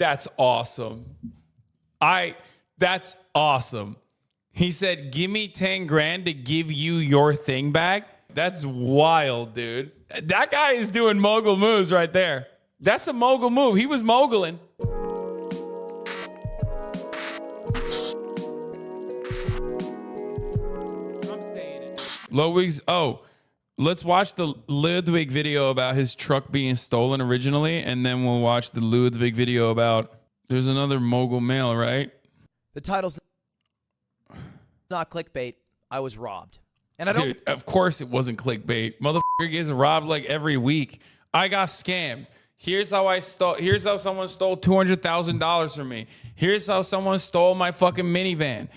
That's awesome. That's awesome. He said, give me 10 grand to give you your thing back. That's wild, dude. That guy is doing mogul moves right there. That's a mogul move. He was moguling. I'm saying it. Ludwig's, let's watch the Ludwig video about his truck being stolen originally, and then we'll watch the Ludwig video about, there's another Mogul Mail, right? The title's not clickbait. I was robbed. And I don't. Dude, of course it wasn't clickbait. Motherfucker gets robbed like every week. I got scammed. Here's how someone stole $200,000 from me. Here's how someone stole my fucking minivan.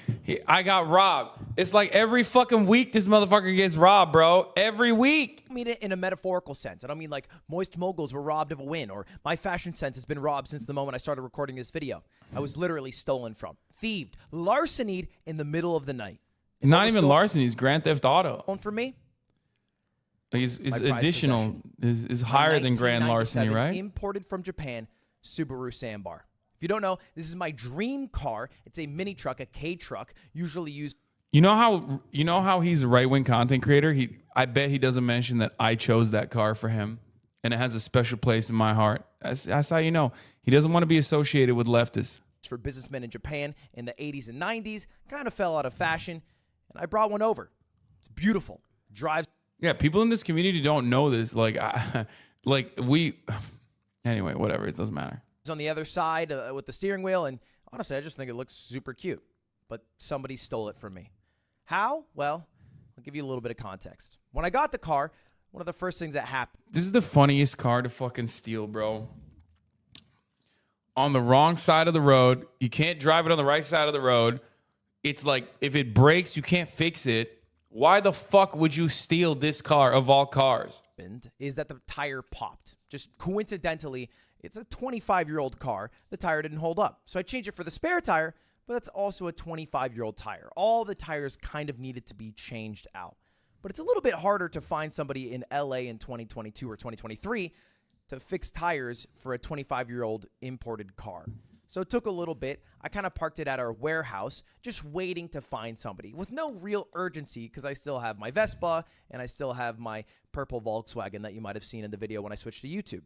I got robbed. It's like every fucking week this motherfucker gets robbed, bro. Every week. I mean it in a metaphorical sense. I don't mean like moist moguls were robbed of a win, or my fashion sense has been robbed since the moment I started recording this video. I was literally stolen from, thieved, larcenied in the middle of the night. Not even larceny, he's Grand Theft Auto. For me, He's additional, is higher than grand larceny, right? Imported from Japan, Subaru Sandbar. If you don't know, this is my dream car. It's a mini truck, a K truck, usually used. You know how he's a right-wing content creator? I bet he doesn't mention that I chose that car for him, and it has a special place in my heart. That's how you know. He doesn't want to be associated with leftists. For businessmen in Japan in the 80s and 90s, kind of fell out of fashion, and I brought one over. It's beautiful. Drives. Yeah, people in this community don't know this. Anyway, whatever. It doesn't matter. On the other side with the steering wheel, and honestly, I just think it looks super cute. But somebody stole it from me. How? Well, I'll give you a little bit of context. When I got the car, one of the first things that happened. This is the funniest car to fucking steal, bro. On the wrong side of the road. You can't drive it on the right side of the road. It's like, if it breaks, you can't fix it. Why the fuck would you steal this car of all cars? Is that the tire popped. Just coincidentally, it's a 25-year-old car. The tire didn't hold up. So I changed it for the spare tire, but that's also a 25-year-old tire. All the tires kind of needed to be changed out. But it's a little bit harder to find somebody in LA in 2022 or 2023 to fix tires for a 25-year-old imported car. So it took a little bit. I kind of parked it at our warehouse, just waiting to find somebody with no real urgency because I still have my Vespa and I still have my purple Volkswagen that you might have seen in the video when I switched to YouTube.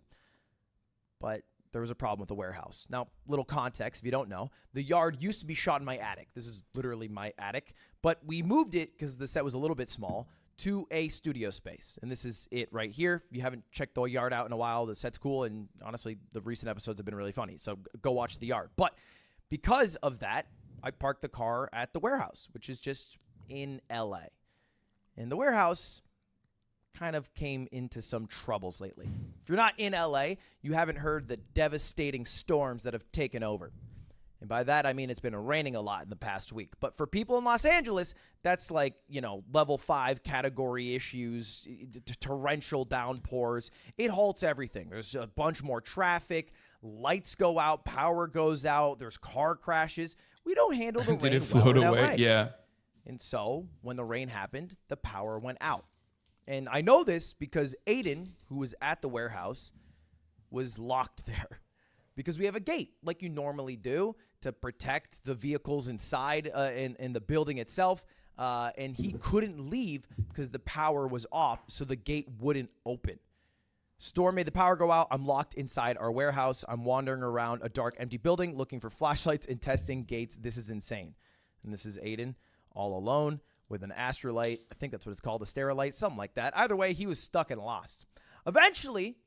But there was a problem with the warehouse. Now, little context, if you don't know, the yard used to be shot in my attic. This is literally my attic. But we moved it because the set was a little bit small to a studio space. And this is it right here. If you haven't checked the yard out in a while, the set's cool. And honestly, the recent episodes have been really funny. So go watch the yard. But because of that, I parked the car at the warehouse, which is just in LA. And the warehouse kind of came into some troubles lately. If you're not in LA, you haven't heard the devastating storms that have taken over. And by that, I mean it's been raining a lot in the past week. But for people in Los Angeles, that's like, level 5 category issues, torrential downpours. It halts everything. There's a bunch more traffic. Lights go out. Power goes out. There's car crashes. We don't handle the rain Did it float well in away? LA. Yeah. And so when the rain happened, the power went out. And I know this because Aiden, who was at the warehouse, was locked there. Because we have a gate, like you normally do, to protect the vehicles inside in the building itself. And he couldn't leave because the power was off, so the gate wouldn't open. Storm made the power go out. I'm locked inside our warehouse. I'm wandering around a dark, empty building looking for flashlights and testing gates. This is insane. And this is Aiden all alone with an astrolight. I think that's what it's called, a sterilite, something like that. Either way, he was stuck and lost. Eventually,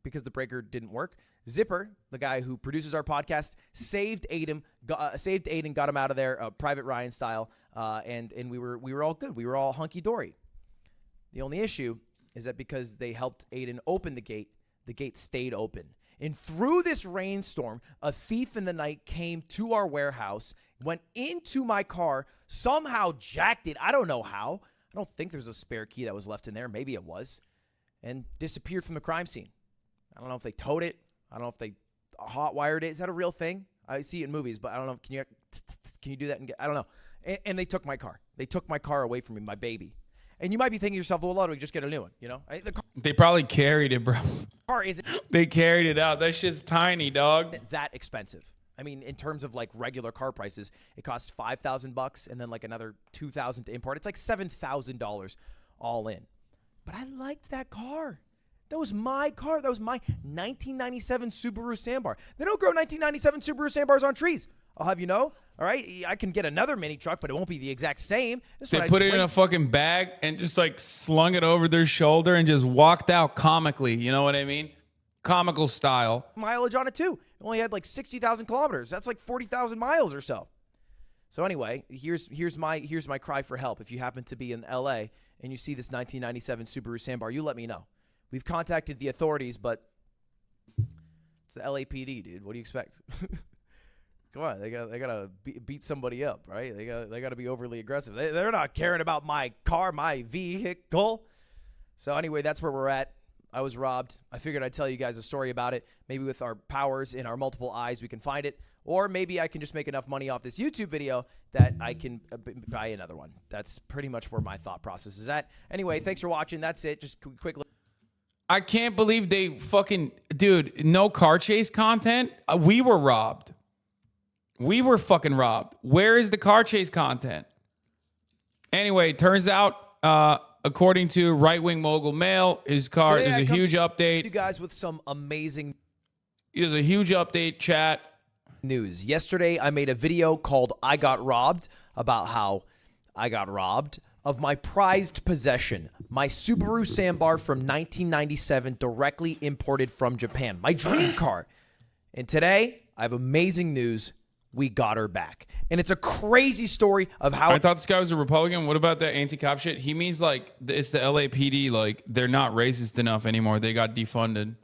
because the breaker didn't work, Zipper, the guy who produces our podcast, saved Aiden, got him out of there, Private Ryan style, and we were all good. We were all hunky-dory. The only issue is that because they helped Aiden open the gate stayed open. And through this rainstorm, a thief in the night came to our warehouse, went into my car, somehow jacked it. I don't know how. I don't think there's a spare key that was left in there. Maybe it was. And disappeared from the crime scene. I don't know if they towed it. I don't know if they hot-wired it. Is that a real thing? I see it in movies, but I don't know. Can you do that? I don't know. And they took my car. They took my car away from me, my baby. And you might be thinking to yourself, well, Ludwig, just get a new one. You know, the They probably carried it, bro. car isn't They carried it out. That shit's tiny, dog. that expensive. I mean, in terms of like regular car prices, it costs $5,000 and then like another $2,000 to import. It's like $7,000 all in. But I liked that car. That was my car. That was my 1997 Subaru Sandbar. They don't grow 1997 Subaru Sandbars on trees. I'll have you know. All right, I can get another mini truck, but it won't be the exact same. They put it in a fucking bag and just like slung it over their shoulder and just walked out comically. You know what I mean? Comical style. Mileage on it too. It only had like 60,000 kilometers. That's like 40,000 miles or so. So anyway, here's my cry for help. If you happen to be in LA and you see this 1997 Subaru Sandbar, you let me know. We've contacted the authorities, but it's the LAPD, dude. What do you expect? Come on, they gotta beat somebody up, right? They got to be overly aggressive. They're not caring about my car, my vehicle. So anyway, that's where we're at. I was robbed. I figured I'd tell you guys a story about it. Maybe with our powers in our multiple eyes, we can find it. Or maybe I can just make enough money off this YouTube video that I can buy another one. That's pretty much where my thought process is at. Anyway, thanks for watching. That's it. Just quick look. I can't believe they fucking... Dude, no car chase content? We were robbed. We were fucking robbed. Where is the car chase content? Anyway, turns out, according to right-wing Mogul Mail, his car is a huge update. You guys with some amazing... There's a huge update, chat. News. Yesterday, I made a video called I Got Robbed about how I got robbed of my prized possession, my Subaru Sandbar from 1997, directly imported from Japan, my dream car. And today, I have amazing news. We got her back. And it's a crazy story of how... I thought this guy was a Republican. What about that anti-cop shit? He means like it's the LAPD. Like they're not racist enough anymore. They got defunded.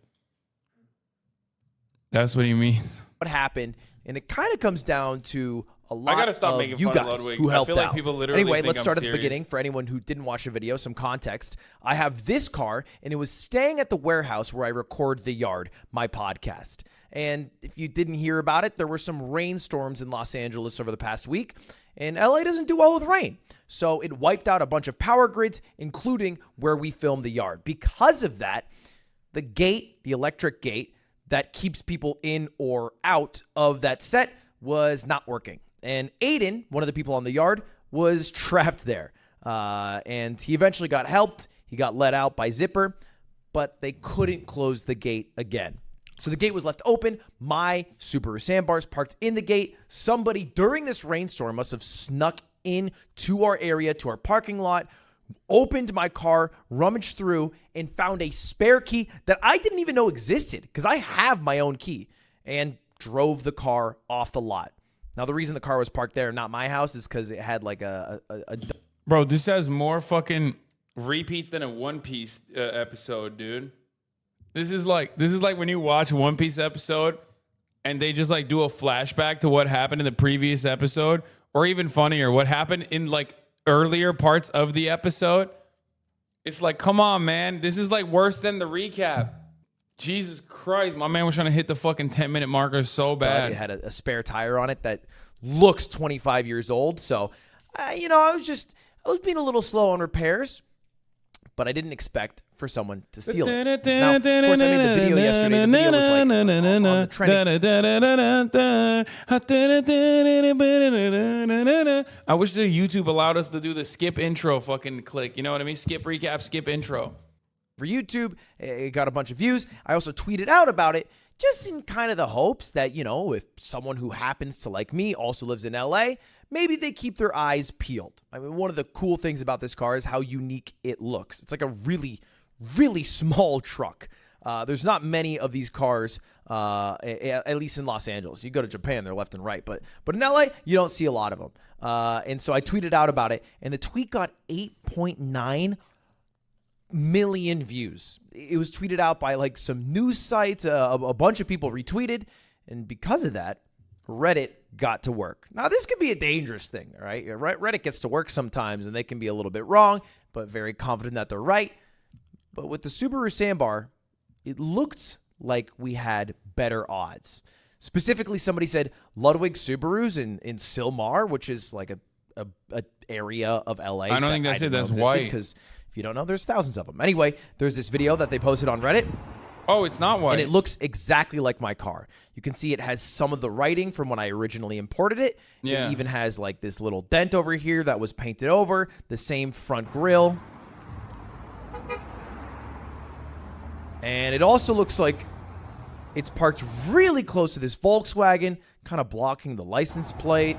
That's what he means. What happened, and it kind of comes down to a lot I gotta stop of making you fun guys of Ludwig. who helped I feel like out. people literally Anyway, think let's I'm start at serious. the beginning. For anyone who didn't watch the video, some context. I have this car, and it was staying at the warehouse where I record The Yard, my podcast. And if you didn't hear about it, there were some rainstorms in Los Angeles over the past week, and LA doesn't do well with rain. So it wiped out a bunch of power grids, including where we filmed The Yard. Because of that, the gate, the electric gate, that keeps people in or out of that set was not working. And Aiden, one of the people on The Yard, was trapped there. And he eventually got helped. He got let out by Zipper, but they couldn't close the gate again. So the gate was left open. My Subaru Sandbars parked in the gate. Somebody during this rainstorm must have snuck in to our area, to our parking lot, opened my car, rummaged through, and found a spare key that I didn't even know existed because I have my own key, and drove the car off the lot. Now, the reason the car was parked there, not my house, is because it had like a Bro, this has more fucking repeats than a One Piece episode, dude. This is like when you watch One Piece episode and they just like do a flashback to what happened in the previous episode, or even funnier, what happened in like earlier parts of the episode. It's like, come on, man. This is like worse than the recap. Jesus Christ. My man was trying to hit the fucking 10-minute marker so bad. It had a spare tire on it that looks 25 years old. So, I was being a little slow on repairs, but I didn't expect for someone to steal it. Now, of course, I made the video yesterday. The video was like on the trending. I wish the YouTube allowed us to do the skip intro fucking click. You know what I mean? Skip recap, skip intro. For YouTube, it got a bunch of views. I also tweeted out about it just in kind of the hopes that, if someone who happens to like me also lives in LA, maybe they keep their eyes peeled. I mean, one of the cool things about this car is how unique it looks. It's like a really, really small truck. There's not many of these cars, at least in Los Angeles. You go to Japan, they're left and right. But in LA, you don't see a lot of them. And so I tweeted out about it, and the tweet got 8.9 million views. It was tweeted out by like some news sites. A bunch of people retweeted. And because of that, Reddit got to work. Now, this can be a dangerous thing, right? Reddit gets to work sometimes, and they can be a little bit wrong, but very confident that they're right. But with the Subaru Sandbar, it looked like we had better odds. Specifically, somebody said Ludwig Subarus in Silmar, which is like a area of LA. I don't think that's it. That's existed, white. because if you don't know, there's thousands of them. Anyway, there's this video that they posted on Reddit. Oh, it's not white. And it looks exactly like my car. You can see it has some of the writing from when I originally imported it. Yeah. It even has like this little dent over here that was painted over, the same front grille. And it also looks like it's parked really close to this Volkswagen, kind of blocking the license plate.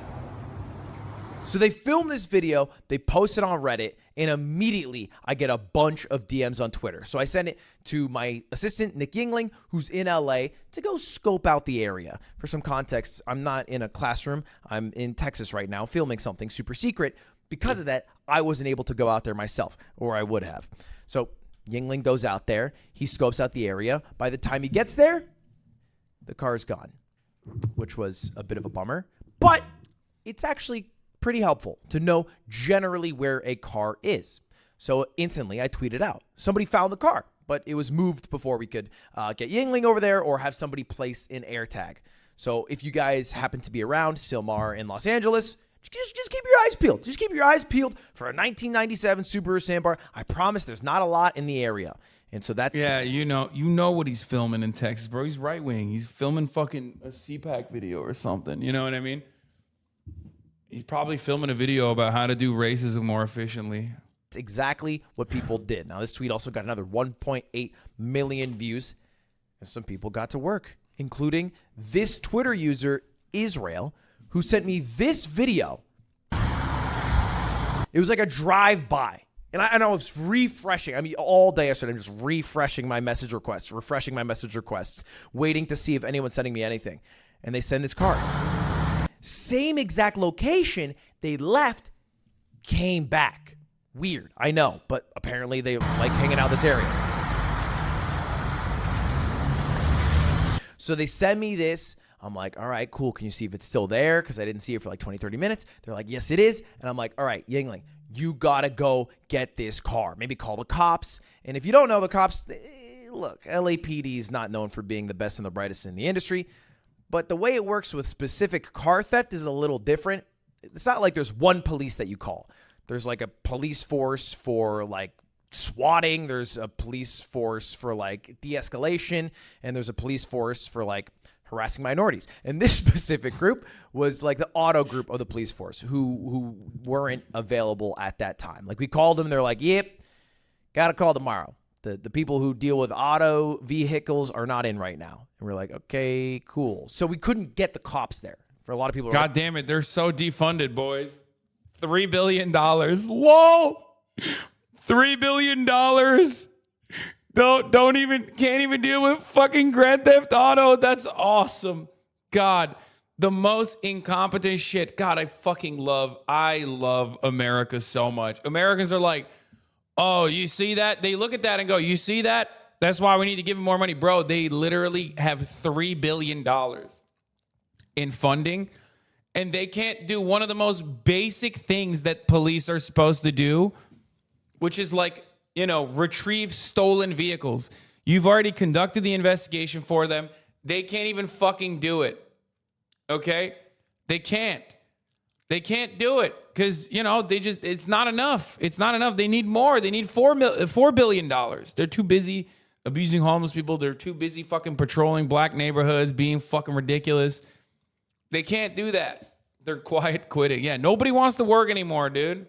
So they filmed this video, they post it on Reddit, and immediately I get a bunch of DMs on Twitter. So I send it to my assistant, Nick Yingling, who's in LA, to go scope out the area. For some context, I'm not in a classroom. I'm in Texas right now filming something super secret. Because of that, I wasn't able to go out there myself, or I would have. So Yingling goes out there. He scopes out the area. By the time he gets there, the car's gone, which was a bit of a bummer. But it's actually pretty helpful to know generally where a car is. So instantly I tweeted out, somebody found the car, but it was moved before we could get Yingling over there or have somebody place an AirTag. So if you guys happen to be around Silmar in Los Angeles, just keep your eyes peeled. Just keep your eyes peeled for a 1997 Subaru Sandbar. I promise there's not a lot in the area. And so that's... Yeah, you know what he's filming in Texas, bro. He's right wing. He's filming fucking a CPAC video or something. You know what I mean? He's probably filming a video about how to do racism more efficiently. It's exactly what people did. Now, this tweet also got another 1.8 million views, and some people got to work, including this Twitter user, Israel, who sent me this video. It was like a drive-by. And I was refreshing. I mean, all day yesterday, I'm just refreshing my message requests, waiting to see if anyone's sending me anything. And they send this card. Same exact location. They left, came back. Weird, I know, but apparently they like hanging out this area. So they send me this. I'm like, all right, cool. Can you see if it's still there? Because I didn't see it for like 20, 30 minutes. They're like, yes, it is. And I'm like, all right, Yingling, you got to go get this car. Maybe call the cops. And if you don't know the cops, look, LAPD is not known for being the best and the brightest in the industry. But the way it works with specific car theft is a little different. It's not like there's one police that you call. There's like a police force for like swatting. There's a police force for like de-escalation. And there's a police force for like harassing minorities. And this specific group was like the auto group of the police force who weren't available at that time. Like we called them. They're like, yep, got to call tomorrow. The people who deal with auto vehicles are not in right now. And we're like, okay, cool. So we couldn't get the cops there. For a lot of people. God damn it. They're so defunded, boys. $3 billion. Lol. $3 billion. Can't even deal with fucking Grand Theft Auto. That's awesome. God, the most incompetent shit. God, I love America so much. Americans are like, oh, you see that? They look at that and go, you see that? That's why we need to give them more money. Bro, they literally have $3 billion in funding, and they can't do one of the most basic things that police are supposed to do, which is like, retrieve stolen vehicles. You've already conducted the investigation for them. They can't even fucking do it. Okay? They can't. They can't do it because, it's not enough. It's not enough. They need more. They need $4 billion. They're too busy abusing homeless people. They're too busy fucking patrolling black neighborhoods, being fucking ridiculous. They can't do that. They're quiet quitting. Yeah, nobody wants to work anymore, dude.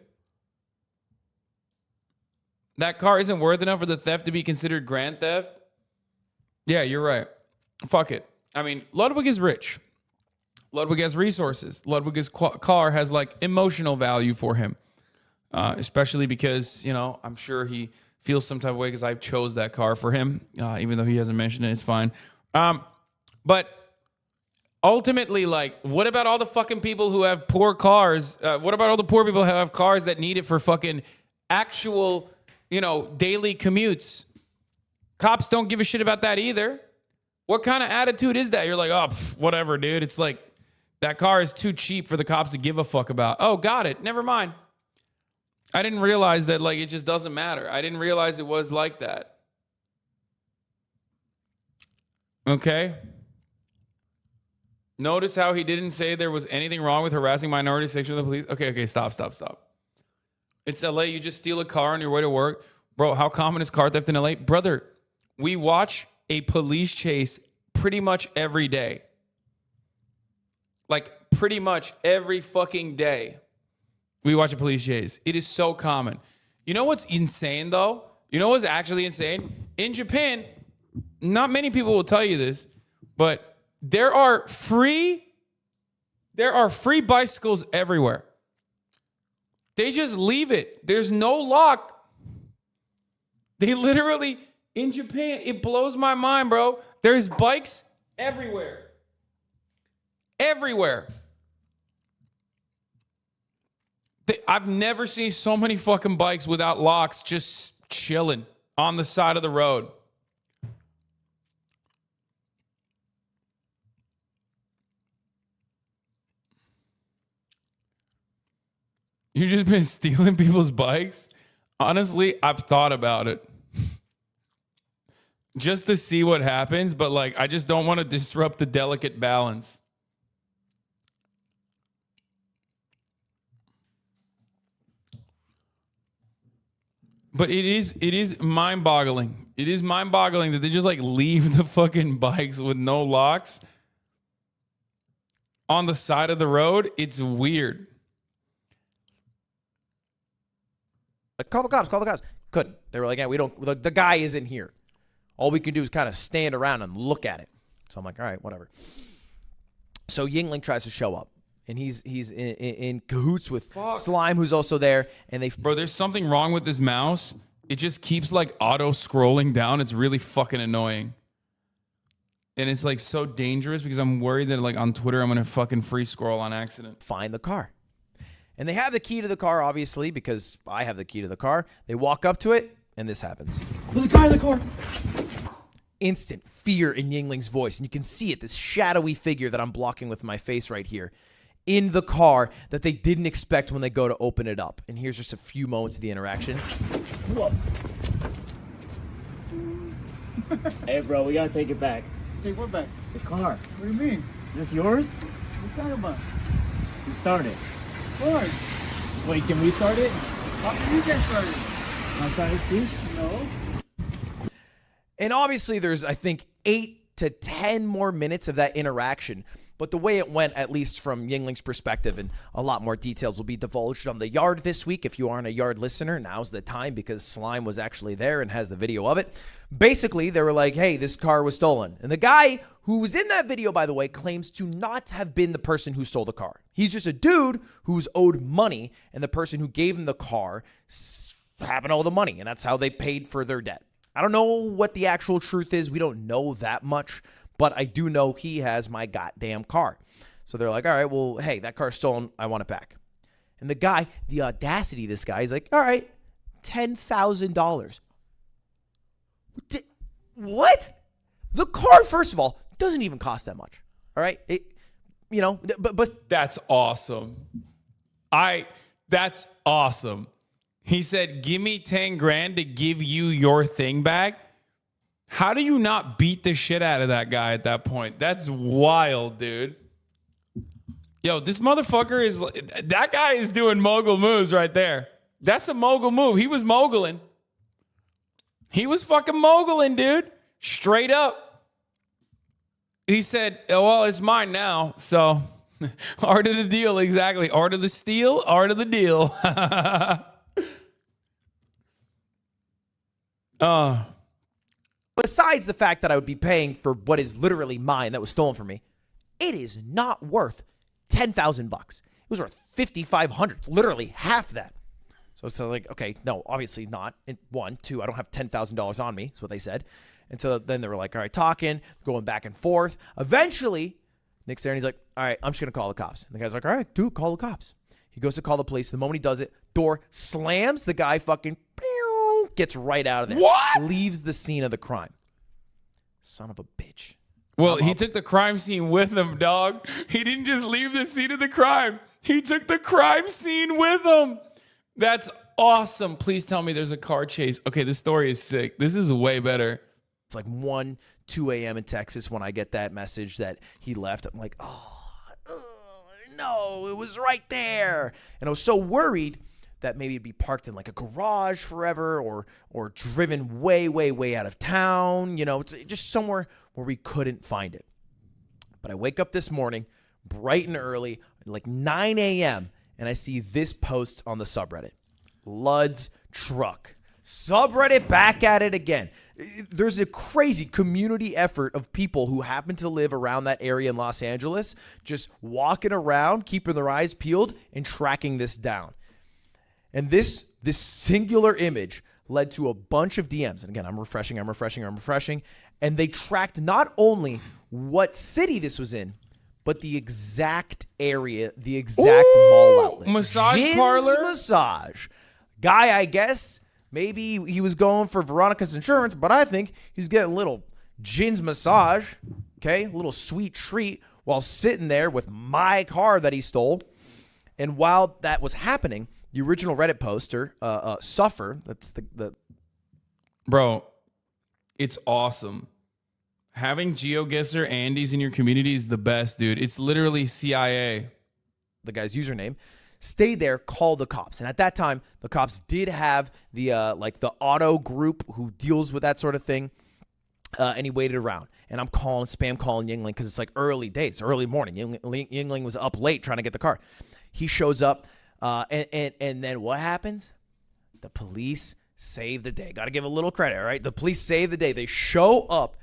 That car isn't worth enough for the theft to be considered grand theft. Yeah, you're right. Fuck it. I mean, Ludwig is rich. Ludwig has resources. Ludwig's car has like emotional value for him, especially because, I'm sure he feels some type of way because I chose that car for him, even though he hasn't mentioned it. It's fine. But ultimately, like, what about all the fucking people who have poor cars? What about all the poor people who have cars that need it for fucking actual, daily commutes? Cops don't give a shit about that either. What kind of attitude is that? You're like, oh, whatever, dude. It's like, that car is too cheap for the cops to give a fuck about. Oh, got it. Never mind. I didn't realize that, like, it just doesn't matter. I didn't realize it was like that. Okay? Notice how he didn't say there was anything wrong with harassing minority section of the police. Okay, stop. It's LA. You just steal a car on your way to work. Bro, how common is car theft in LA? Brother, we watch a police chase pretty much every day. Like, pretty much every fucking day, we watch a police chase. It is so common. You know what's insane, though? You know what's actually insane? In Japan, not many people will tell you this, but there are free bicycles everywhere. They just leave it. There's no lock. They literally, in Japan, it blows my mind, bro. There's bikes everywhere. Everywhere. I've never seen so many fucking bikes without locks just chilling on the side of the road. You've just been stealing people's bikes? Honestly, I've thought about it. Just to see what happens, but like, I just don't want to disrupt the delicate balance. But it is mind-boggling. It is mind-boggling that they just like leave the fucking bikes with no locks on the side of the road. It's weird. Like, call the cops. Couldn't. They were like, yeah, we don't, the guy isn't here. All we can do is kind of stand around and look at it. So I'm like, all right, whatever. So Yingling tries to show up. And he's in cahoots with Slime, who's also there. And Bro, there's something wrong with this mouse. It just keeps like auto scrolling down. It's really fucking annoying. And it's like so dangerous because I'm worried that like on Twitter I'm gonna fucking free scroll on accident. Find the car. And they have the key to the car, obviously, because I have the key to the car. They walk up to it, and this happens. There's a guy in the car. Instant fear in Yingling's voice. And you can see it, this shadowy figure that I'm blocking with my face right here, in the car that they didn't expect when they go to open it up. And here's just a few moments of the interaction. Whoa. Hey, bro, we gotta take it back. Take what back? The car. What do you mean? Is this yours? What are you talking about? You start it. What? Wait, can we start it? How can you get started? I'm trying to see. No. And obviously there's, I think, 8 to 10 more minutes of that interaction. But the way it went, at least from Yingling's perspective, and a lot more details will be divulged on the Yard this week. If you aren't a Yard listener, now's the time because Slime was actually there and has the video of it. Basically, they were like, hey, this car was stolen. And the guy who was in that video, by the way, claims to not have been the person who stole the car. He's just a dude who's owed money, and the person who gave him the car having all the money, and that's how they paid for their debt. I don't know what the actual truth is. We don't know that much. But I do know he has my goddamn car. So they're like, all right, well, hey, that car's stolen. I want it back. And the guy, the audacity of this guy, he's like, all right, $10,000. What? The car, first of all, doesn't even cost that much. All right? But That's awesome. That's awesome. He said, give me 10 grand to give you your thing back. How do you not beat the shit out of that guy at that point? That's wild, dude. Yo, this motherfucker is... That guy is doing mogul moves right there. That's a mogul move. He was moguling. He was fucking moguling, dude. Straight up. He said, oh, well, it's mine now. So, art of the deal, exactly. Art of the steal, art of the deal. besides the fact that I would be paying for what is literally mine that was stolen from me, it is not worth $10,000. It was worth $5,500. It's literally half that. So it's like, okay, no, obviously not. And 1, 2, I don't have $10,000 on me. That's what they said. And so then they were like, all right, talking, going back and forth. Eventually, Nick's there and he's like, all right, I'm just going to call the cops. And the guy's like, all right, dude, call the cops. He goes to call the police. The moment he does it, door slams. The guy fucking gets right out of there. What? Leaves the scene of the crime. Son of a bitch. Well, he took the crime scene with him, dog. He didn't just leave the scene of the crime. He took the crime scene with him. That's awesome. Please tell me there's a car chase. Okay, this story is sick. This is way better. It's like 1, 2 a.m. in Texas when I get that message that he left. I'm like, no, it was right there. And I was so worried that maybe it'd be parked in like a garage forever or driven way, way, way out of town. You know, it's just somewhere where we couldn't find it. But I wake up this morning bright and early, like 9 a.m., and I see this post on the subreddit. Lud's truck. Subreddit back at it again. There's a crazy community effort of people who happen to live around that area in Los Angeles, just walking around, keeping their eyes peeled, and tracking this down. And this singular image led to a bunch of DMs. And again, I'm refreshing. And they tracked not only what city this was in, but the exact area, the exact mall outlet. Massage Jin's parlor? Massage. Guy, I guess, maybe he was going for Veronica's insurance, but I think he was getting a little Jin's massage, okay? A little sweet treat while sitting there with my car that he stole. And while that was happening, the original Reddit poster, Suffer, that's the Bro, it's awesome. Having GeoGuessr Andes in your community is the best, dude. It's literally CIA. the guy's username, stayed there, called the cops. And at that time, the cops did have the the auto group who deals with that sort of thing. And he waited around. And I'm spam calling Yingling because it's like early days, early morning. Yingling was up late trying to get the car. He shows up, and then what happens? The police save the day. Got to give a little credit, all right? The police save the day. They show up,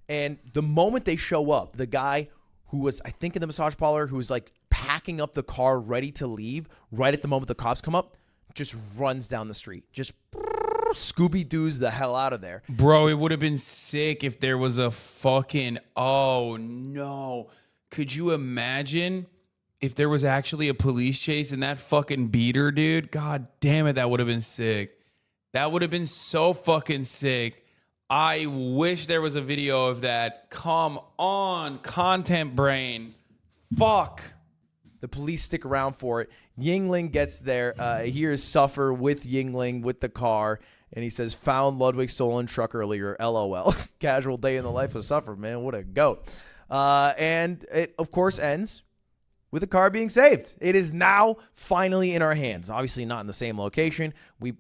and the moment they show up, the guy who was, I think, in the massage parlor, who was like packing up the car, ready to leave, right at the moment the cops come up, just runs down the street. Just Scooby-Doo's the hell out of there. Bro, it would have been sick if there was a fucking, oh no. Could you imagine if there was actually a police chase in that fucking beater, dude? God damn it, that would have been sick. That would have been so fucking sick. I wish there was a video of that. Come on, content brain. Fuck. The police stick around for it. Yingling gets there. Here's Suffer with Yingling with the car. And he says, found Ludwig's stolen truck earlier. LOL. Casual day in the life of Suffer, man. What a goat. And it, of course, ends with the car being saved. It is now finally in our hands. Obviously not in the same location. We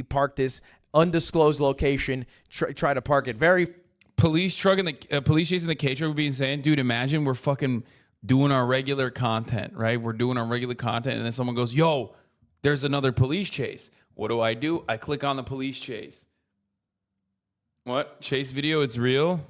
parked this undisclosed location. Try to park it very... Police truck and the police chasing the K truck would be insane. Dude, imagine we're fucking doing our regular content, right? We're doing our regular content, and then someone goes, yo, there's another police chase. What do? I click on the police chase. What? Chase video? It's real?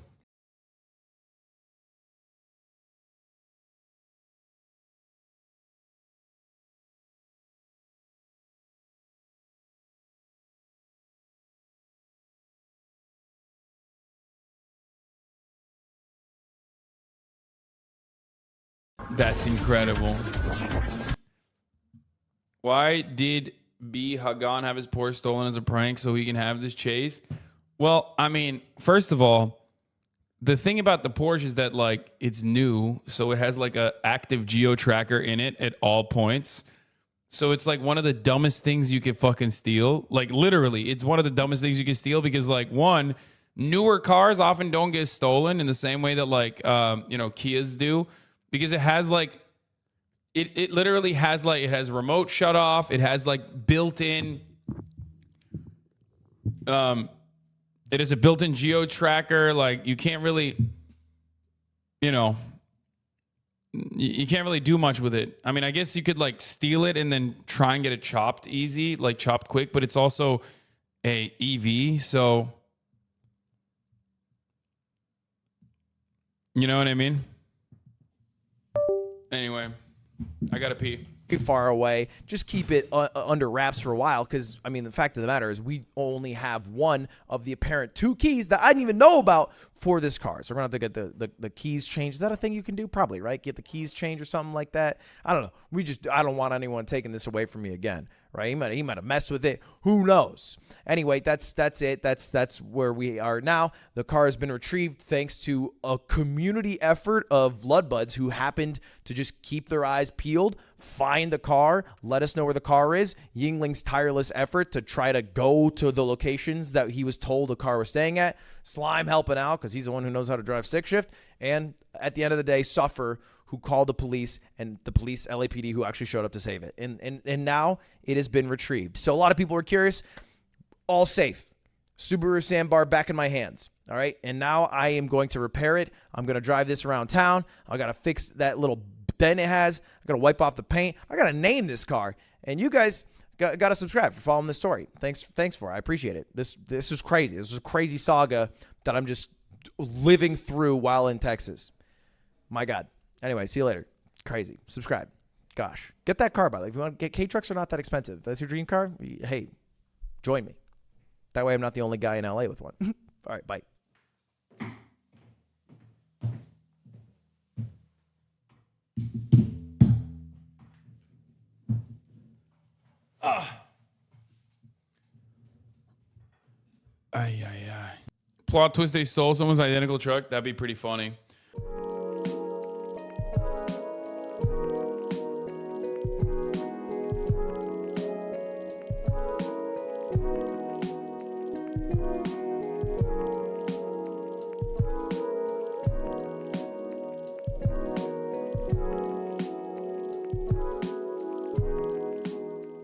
That's incredible. Why did B. Hagan have his Porsche stolen as a prank so he can have this chase? Well, I mean, first of all, the thing about the Porsche is that, like, it's new, so it has, like, a active geo-tracker in it at all points. So it's, like, one of the dumbest things you could fucking steal. Like, literally, it's one of the dumbest things you can steal because, like, one, newer cars often don't get stolen in the same way that, like, Kias do. Because it has like, it literally has like, it has remote shut off. It has like built-in, it is a built-in geo tracker. Like you can't really, you can't really do much with it. I mean, I guess you could like steal it and then try and get it chopped easy, like chopped quick, but it's also a EV. So, you know what I mean? Anyway, I gotta pee. Far away. Just keep it under wraps for a while because, I mean, the fact of the matter is we only have one of the apparent two keys that I didn't even know about for this car. So we're going to have to get the keys changed. Is that a thing you can do? Probably, right? Get the keys changed or something like that. I don't know. I don't want anyone taking this away from me again, right? He might have messed with it. Who knows? Anyway, that's it. That's where we are now. The car has been retrieved thanks to a community effort of Bloodbuds who happened to just keep their eyes peeled. find the car, let us know where the car is. Yingling's tireless effort to try to go to the locations that he was told the car was staying at. Slime helping out because he's the one who knows how to drive stick shift. And at the end of the day, Suffer, who called the police, and the police, LAPD, who actually showed up to save it. And now it has been retrieved. So a lot of people were curious. All safe. Subaru Sandbar back in my hands. All right. And now I am going to repair it. I'm going to drive this around town. I got to fix that little dent it has. I got to wipe off the paint. I got to name this car. And you guys got to subscribe for following this story. Thanks for it. I appreciate it. This is crazy. This is a crazy saga that I'm just living through while in Texas. My God. Anyway, see you later. Crazy. Subscribe. Gosh. Get that car, by the way. If you want to get K-Trucks, are not that expensive. If that's your dream car, hey, join me. That way I'm not the only guy in LA with one. All right, bye. Plot twist, they stole someone's identical truck. That'd be pretty funny.